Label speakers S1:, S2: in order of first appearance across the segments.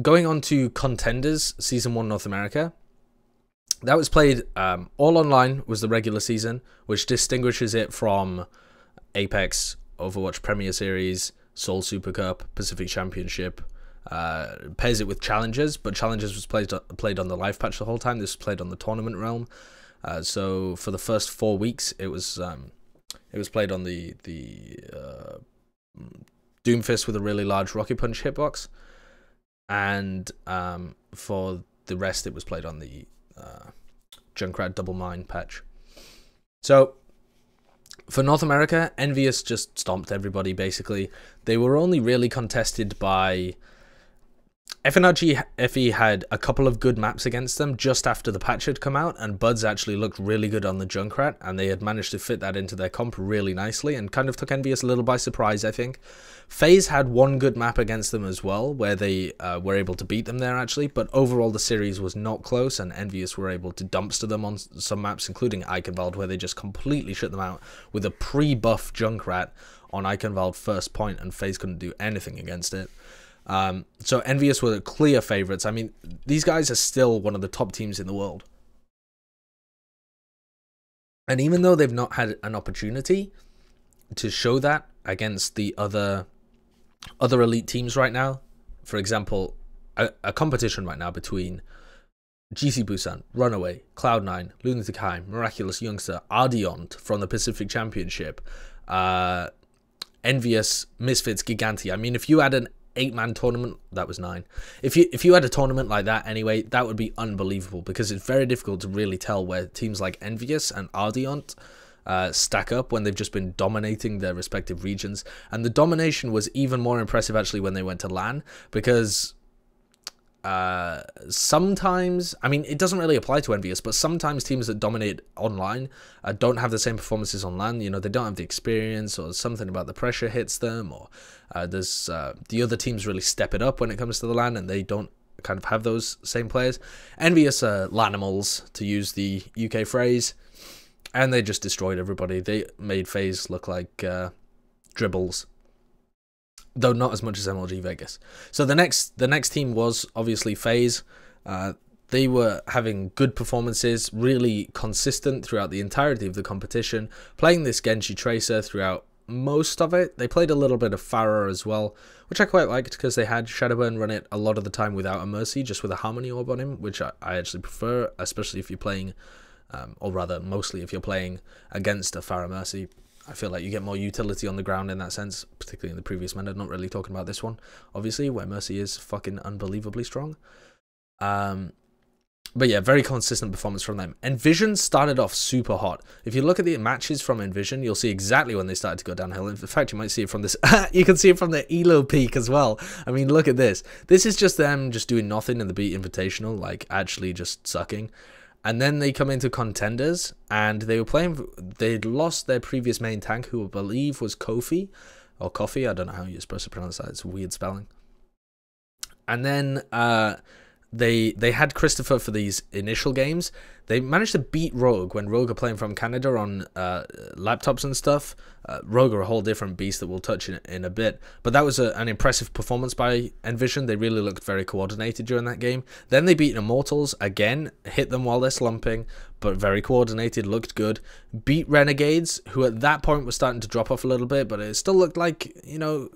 S1: going on to Contenders Season 1 North America. That was played all online, was the regular season, which distinguishes it from Apex, Overwatch Premier Series, Seoul Super Cup, Pacific Championship. Pairs it with Challengers, but Challengers was played on the live patch the whole time. This was played on the tournament realm. So for the first 4 weeks, it was played on the Doomfist with a really large Rocket Punch hitbox, and for the rest, it was played on the Junkrat Double Mine patch. So for North America, Envious just stomped everybody, basically. They were only really contested by... FNRG FE had a couple of good maps against them just after the patch had come out, and Buds actually looked really good on the Junkrat, and they had managed to fit that into their comp really nicely, and kind of took Envious a little by surprise, I think. Faze had one good map against them as well, where they were able to beat them there, actually, but overall the series was not close, and Envious were able to dumpster them on some maps, including Eichenwald, where they just completely shut them out with a pre-buff Junkrat on Eichenwald first point, and Faze couldn't do anything against it. So Envious were the clear favorites. I mean, these guys are still one of the top teams in the world. And even though they've not had an opportunity to show that against the other elite teams right now, for example, a competition right now between GC Busan, Runaway, Cloud9, Lunatic High, Miraculous Youngster, Ardiont from the Pacific Championship, Envious, Misfits, Giganti. I mean, if you had an 8-man tournament, that was 9. If you had a tournament like that anyway, that would be unbelievable, because it's very difficult to really tell where teams like Envious and Ardiont stack up when they've just been dominating their respective regions. And the domination was even more impressive actually when they went to LAN, because sometimes, I mean, it doesn't really apply to Envious, but sometimes teams that dominate online don't have the same performances on LAN. You know, they don't have the experience, or something about the pressure hits them, or there's the other teams really step it up when it comes to the LAN, and they don't kind of have those same players. Envious are LANimals, to use the UK phrase, and they just destroyed everybody. They made FaZe look like dribbles, though not as much as MLG Vegas. So the next team was obviously FaZe. They were having good performances, really consistent throughout the entirety of the competition, playing this Genji Tracer throughout most of it. They played a little bit of Pharah as well, which I quite liked, because they had Shadowburn run it a lot of the time without a Mercy, just with a Harmony Orb on him, which I actually prefer, especially if you're playing, or rather mostly if you're playing against a Pharah Mercy. I feel like you get more utility on the ground in that sense, particularly in the previous meta. Not really talking about this one, obviously, where Mercy is fucking unbelievably strong. But yeah, very consistent performance from them. Envision started off super hot. If you look at the matches from Envision, you'll see exactly when they started to go downhill. In fact, you might see it from this. You can see it from the Elo peak as well. I mean, look at this. This is just them just doing nothing in the Beat Invitational, like actually just sucking. And then they come into Contenders, and they were playing. They'd lost their previous main tank, who I believe was Kofi, or Coffee. I don't know how you're supposed to pronounce that. It's a weird spelling. And then they had Christopher for these initial games. They managed to beat Rogue when Rogue are playing from Canada on laptops and stuff. Rogue are a whole different beast that we'll touch in a bit. But that was an impressive performance by Envision. They really looked very coordinated during that game. Then they beat Immortals again, hit them while they're slumping, but very coordinated, looked good. Beat Renegades, who at that point were starting to drop off a little bit, but it still looked like, you know,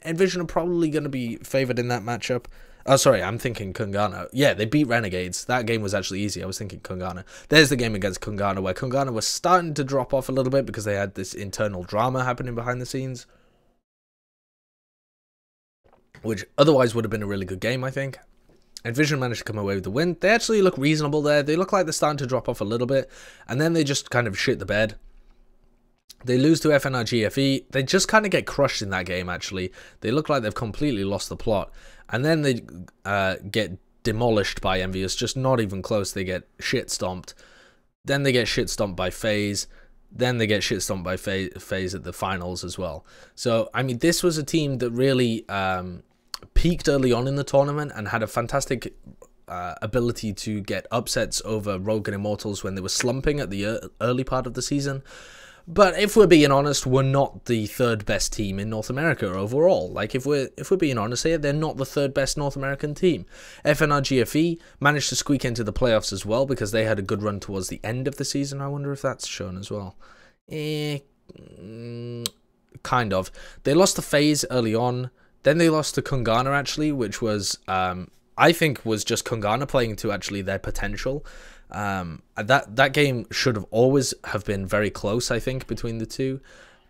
S1: Envision are probably going to be favored in that matchup. Oh, sorry, I'm thinking Kungana. Yeah, they beat Renegades. That game was actually easy. I was thinking Kungana. There's the game against Kungana, where Kungana was starting to drop off a little bit because they had this internal drama happening behind the scenes, which otherwise would have been a really good game, I think. Envision managed to come away with the win. They actually look reasonable there. They look like they're starting to drop off a little bit, and then they just kind of shit the bed. They lose to FNRG FE. They just kind of get crushed in that game, actually. They look like they've completely lost the plot. And then they get demolished by Envious, just not even close. They get shit stomped. Then they get shit stomped by FaZe. Then they get shit stomped by FaZe at the finals as well. So, I mean, this was a team that really peaked early on in the tournament and had a fantastic ability to get upsets over Rogue and Immortals when they were slumping at the early part of the season. But if we're being honest, we're not the third best team in North America overall. Like, if we're being honest here, they're not the third best North American team. FNR GFE managed to squeak into the playoffs as well because they had a good run towards the end of the season. I wonder if that's shown as well. Kind of. They lost to Faze early on. Then they lost to Kungana, actually, which was, I think, was just Kungana playing to actually their potential. That game should have always have been very close, I think, between the two.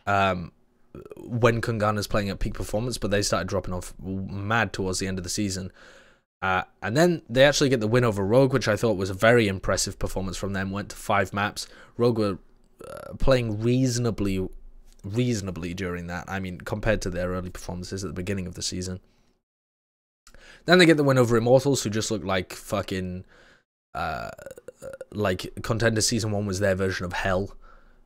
S1: When Kungana's playing at peak performance, but they started dropping off mad towards the end of the season. And then they actually get the win over Rogue, which I thought was a very impressive performance from them. Went to 5 maps. Rogue were playing reasonably during that. I mean, compared to their early performances at the beginning of the season. Then they get the win over Immortals, who just looked like fucking, like Contenders Season 1 was their version of hell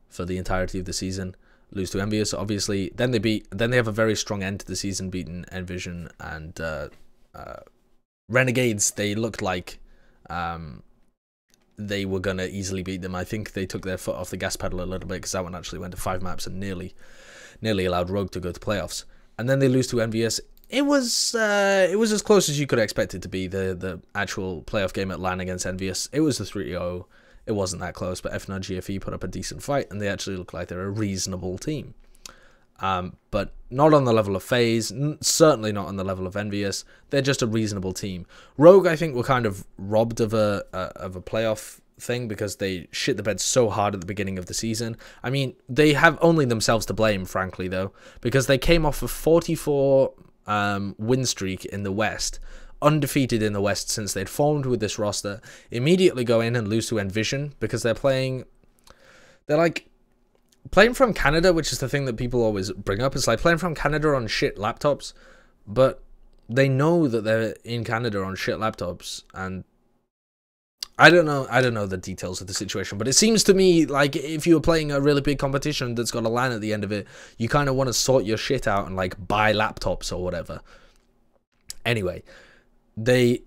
S1: for the entirety of the season. Lose to Envious, obviously. Then they have a very strong end to the season, beating Envision and Renegades. They looked like they were going to easily beat them. I think they took their foot off the gas pedal a little bit because that one actually went to 5 maps and nearly allowed Rogue to go to playoffs. And then they lose to Envious. It was as close as you could expect it to be, the actual playoff game at LAN against Envious. It was the 3-0. It wasn't that close, but FNR GFE put up a decent fight, and they actually look like they're a reasonable team. But not on the level of Faze, certainly not on the level of Envious. They're just a reasonable team. Rogue, I think, were kind of robbed of a playoff thing because they shit the bed so hard at the beginning of the season. I mean, they have only themselves to blame, frankly, though, because they came off a 44 win streak in the West, undefeated in the West since they'd formed with this roster, immediately go in and lose to Envision because they're like playing from Canada, which is the thing that people always bring up. It's like playing from Canada on shit laptops, but they know that they're in Canada on shit laptops, and I don't know the details of the situation, but it seems to me like if you were playing a really big competition that's got a LAN at the end of it, you kind of want to sort your shit out and like buy laptops or whatever. Anyway, they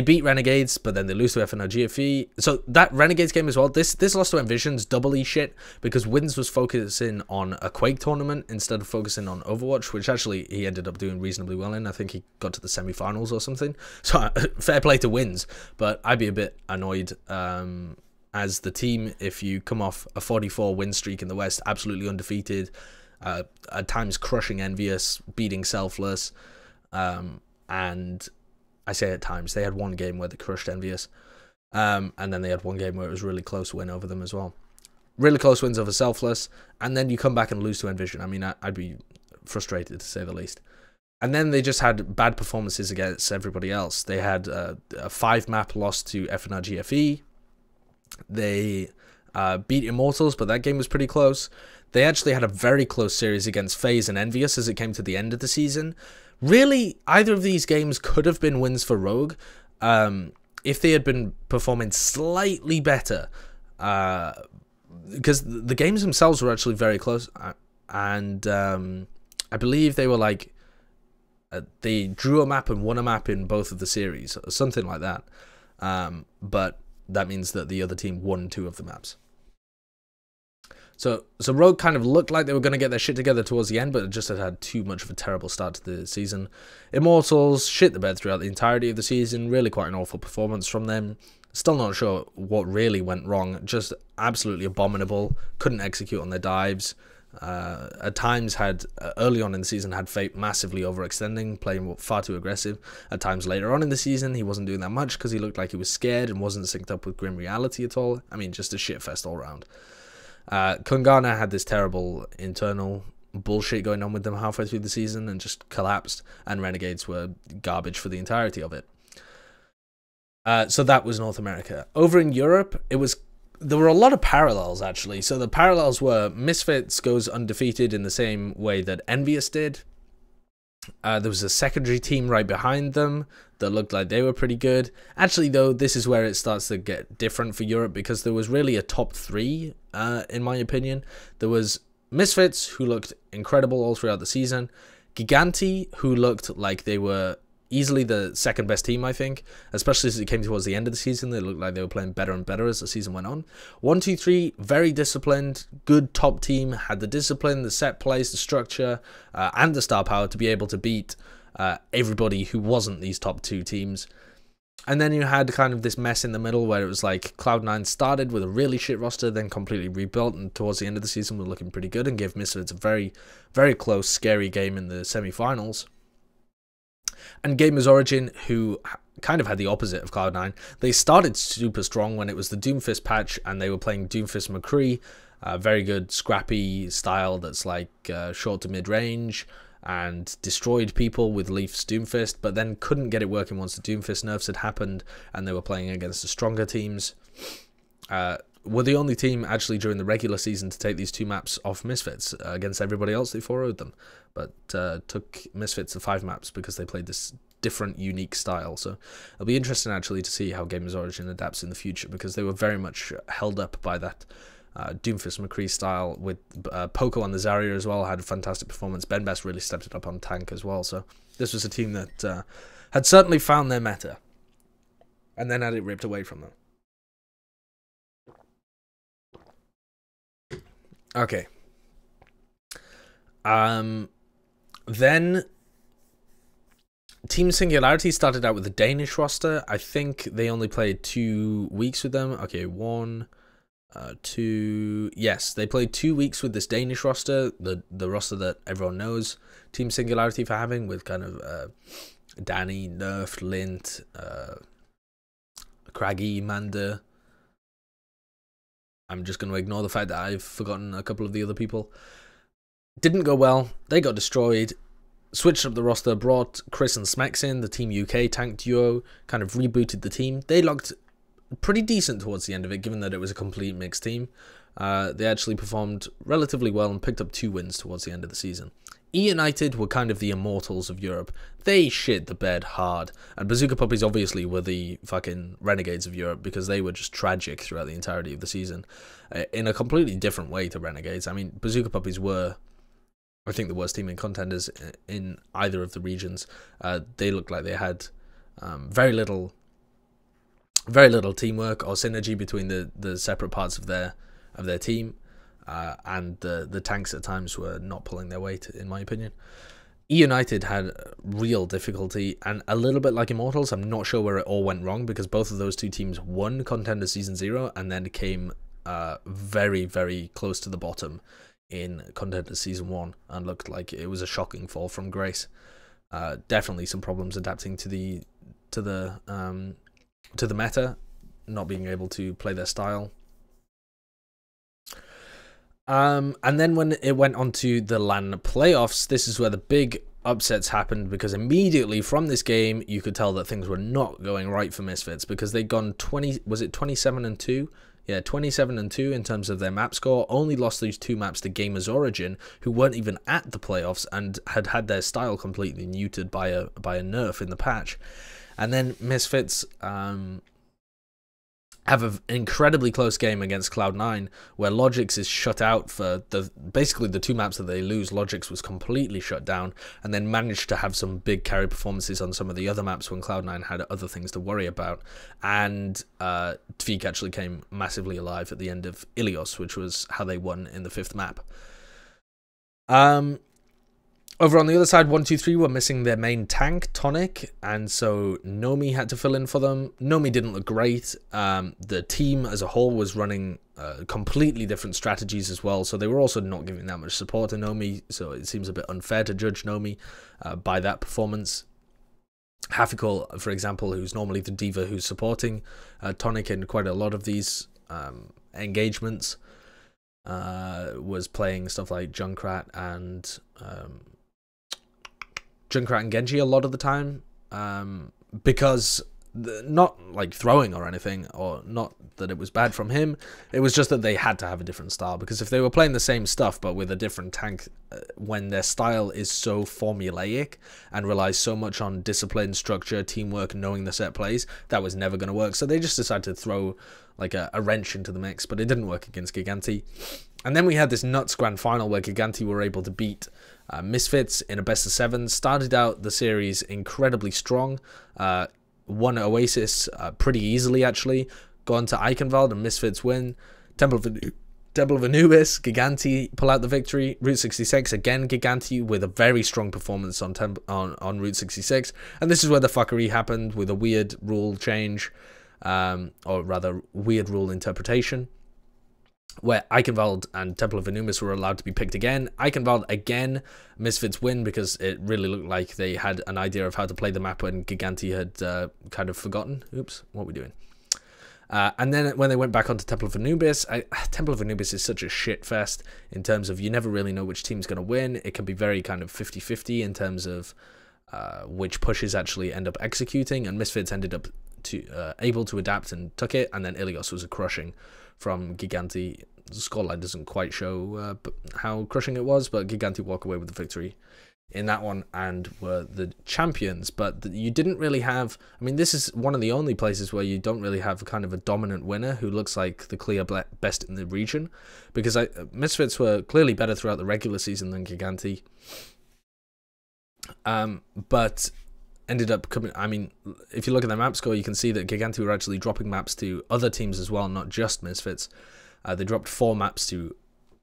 S1: beat Renegades, but then they lose to FNR GFE. So that Renegades game as well, this loss to Envision's doubly shit because Wins was focusing on a Quake tournament instead of focusing on Overwatch, which actually he ended up doing reasonably well in. I think he got to the semi-finals or something. So fair play to Wins, but I'd be a bit annoyed as the team if you come off a 44 win streak in the West, absolutely undefeated, at times crushing Envious, beating Selfless, and I say at times, they had one game where they crushed Envious, and then they had one game where it was a really close win over them as well. Really close wins over Selfless, and then you come back and lose to Envision. I mean, I'd be frustrated to say the least. And then they just had bad performances against everybody else. They had a 5-map loss to FNR GFE. They beat Immortals, but that game was pretty close. They actually had a very close series against Faze and Envious as it came to the end of the season. Really, either of these games could have been wins for Rogue if they had been performing slightly better, because the games themselves were actually very close, and I believe they were like, they drew a map and won a map in both of the series, or something like that, but that means that the other team won 2 of the maps. So Rogue kind of looked like they were going to get their shit together towards the end, but just had too much of a terrible start to the season. Immortals shit the bed throughout the entirety of the season. Really quite an awful performance from them. Still not sure what really went wrong. Just absolutely abominable. Couldn't execute on their dives. At times had, early on in the season, had Fate massively overextending, playing far too aggressive. At times later on in the season, he wasn't doing that much because he looked like he was scared and wasn't synced up with Grim Reality at all. I mean, just a shitfest all around. Kungana had this terrible internal bullshit going on with them halfway through the season and just collapsed, and Renegades were garbage for the entirety of it. So that was North America. Over in Europe, there were a lot of parallels, actually. So the parallels were Misfits goes undefeated in the same way that Envious did. There was a secondary team right behind them that looked like they were pretty good. Actually, though, this is where it starts to get different for Europe because there was really a top 3, in my opinion. There was Misfits, who looked incredible all throughout the season. Giganti, who looked like they were easily the second best team, I think, especially as it came towards the end of the season. They looked like they were playing better and better as the season went on. 1-2-3, very disciplined, good top team, had the discipline, the set plays, the structure, and the star power to be able to beat everybody who wasn't these top two teams. And then you had kind of this mess in the middle where it was like Cloud9 started with a really shit roster, then completely rebuilt, and towards the end of the season were looking pretty good and gave Misfits a very, very close, scary game in the semi-finals. And Gamers Origin, who kind of had the opposite of Cloud9, they started super strong when it was the Doomfist patch, and they were playing Doomfist McCree, very good scrappy style that's like short to mid-range, and destroyed people with Leaf's Doomfist, but then couldn't get it working once the Doomfist nerfs had happened and they were playing against the stronger teams. Were the only team actually during the regular season to take these two maps off Misfits. Against everybody else, they 4-0'd them, but took Misfits to 5 maps because they played this different, unique style. So it'll be interesting actually to see how Gamers Origin adapts in the future, because they were very much held up by that Doomfist McCree style, with Poco on the Zarya as well, had a fantastic performance. Ben Best really stepped it up on tank as well. So this was a team that had certainly found their meta and then had it ripped away from them. Okay. Then Team Singularity started out with a Danish roster. I think they only played 2 weeks with them. Okay, 1, 2. Yes, they played 2 weeks with this Danish roster, the roster that everyone knows Team Singularity for having, with kind of Danny, Nerf, Lint, Craggy, Manda. I'm just going to ignore the fact that I've forgotten a couple of the other people. Didn't go well. They got destroyed. Switched up the roster, brought Chris and Smex in, the Team UK tank duo, kind of rebooted the team. They looked pretty decent towards the end of it, given that it was a complete mixed team. They actually performed relatively well and picked up 2 wins towards the end of the season. E-United were kind of the immortals of Europe. They shit the bed hard. And Bazooka Puppies obviously were the fucking renegades of Europe, because they were just tragic throughout the entirety of the season. In a completely different way to Renegades. I mean, Bazooka Puppies were, I think, the worst team in Contenders in either of the regions. They looked like they had very little teamwork or synergy between the separate parts of their team. And the tanks at times were not pulling their weight, in my opinion. E-United had real difficulty, and a little bit like Immortals, I'm not sure where it all went wrong, because both of those two teams won Contender Season 0 and then came very, very close to the bottom in Contender Season 1 and looked like it was a shocking fall from grace. Definitely some problems adapting to the meta, not being able to play their style. And then when it went on to the LAN playoffs, this is where the big upsets happened, because immediately from this game you could tell that things were not going right for Misfits, because they'd gone 27-2? Yeah, 27-2 in terms of their map score. Only lost these 2 maps to Gamers Origin, who weren't even at the playoffs and had their style completely neutered by a nerf in the patch. And then Misfits have an incredibly close game against Cloud9, where Logix is shut out for basically the 2 maps that they lose. Logix was completely shut down, and then managed to have some big carry performances on some of the other maps when Cloud9 had other things to worry about. And Tvik actually came massively alive at the end of Ilios, which was how they won in the 5th map. Over on the other side, 1-2-3 were missing their main tank, Tonic, and so Nomi had to fill in for them. Nomi didn't look great. The team as a whole was running completely different strategies as well, so they were also not giving that much support to Nomi, so it seems a bit unfair to judge Nomi by that performance. Hafikul, for example, who's normally the diva who's supporting Tonic in quite a lot of these engagements, was playing stuff like Junkrat and Genji a lot of the time, because not like throwing or anything, or not that it was bad from him, it was just that they had to have a different style, because if they were playing the same stuff but with a different tank, when their style is so formulaic and relies so much on discipline, structure, teamwork, knowing the set plays, that was never going to work. So they just decided to throw like a wrench into the mix, but it didn't work against Giganti. And then we had this nuts grand final where Giganti were able to beat Misfits in a best of 7 started out the series incredibly strong, won Oasis pretty easily actually, gone to Eichenwald and Misfits win, Temple of Anubis, Giganti pull out the victory, Route 66 again Giganti with a very strong performance on Route 66, and this is where the fuckery happened with a weird rule change, or rather weird rule interpretation, where Eichenwald and Temple of Anubis were allowed to be picked again. Eichenwald again, Misfits win because it really looked like they had an idea of how to play the map and Giganti had kind of forgotten. Oops, what are we doing? And then when they went back onto Temple of Anubis, Temple of Anubis is such a shit fest in terms of you never really know which team's going to win. It can be very kind of 50-50 in terms of which pushes actually end up executing, and Misfits ended up able to adapt and took it, and then Ilios was a crushing from Giganti. The scoreline doesn't quite show how crushing it was, but Giganti walk away with the victory in that one and were the champions. But you didn't really have, I mean, this is one of the only places where you don't really have kind of a dominant winner who looks like the clear best in the region, because Misfits were clearly better throughout the regular season than Giganti, but ended up coming, I mean, if you look at their map score, you can see that Giganti were actually dropping maps to other teams as well, not just Misfits. They dropped 4 maps to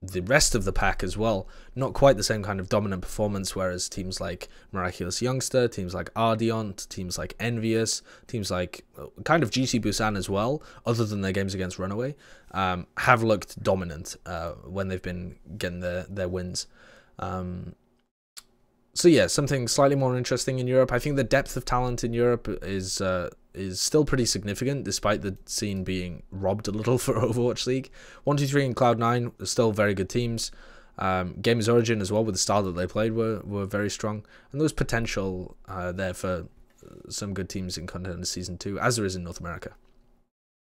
S1: the rest of the pack as well. Not quite the same kind of dominant performance, whereas teams like Miraculous Youngster, teams like Ardiont, teams like Envious, teams like kind of GC Busan as well, other than their games against Runaway, have looked dominant when they've been getting their wins. So yeah, something slightly more interesting in Europe. I think the depth of talent in Europe is still pretty significant, despite the scene being robbed a little for Overwatch League. 123 and Cloud9 are still very good teams. Gamers Origin as well, with the style that they played, were very strong. And there was potential there for some good teams in Contenders Season 2, as there is in North America.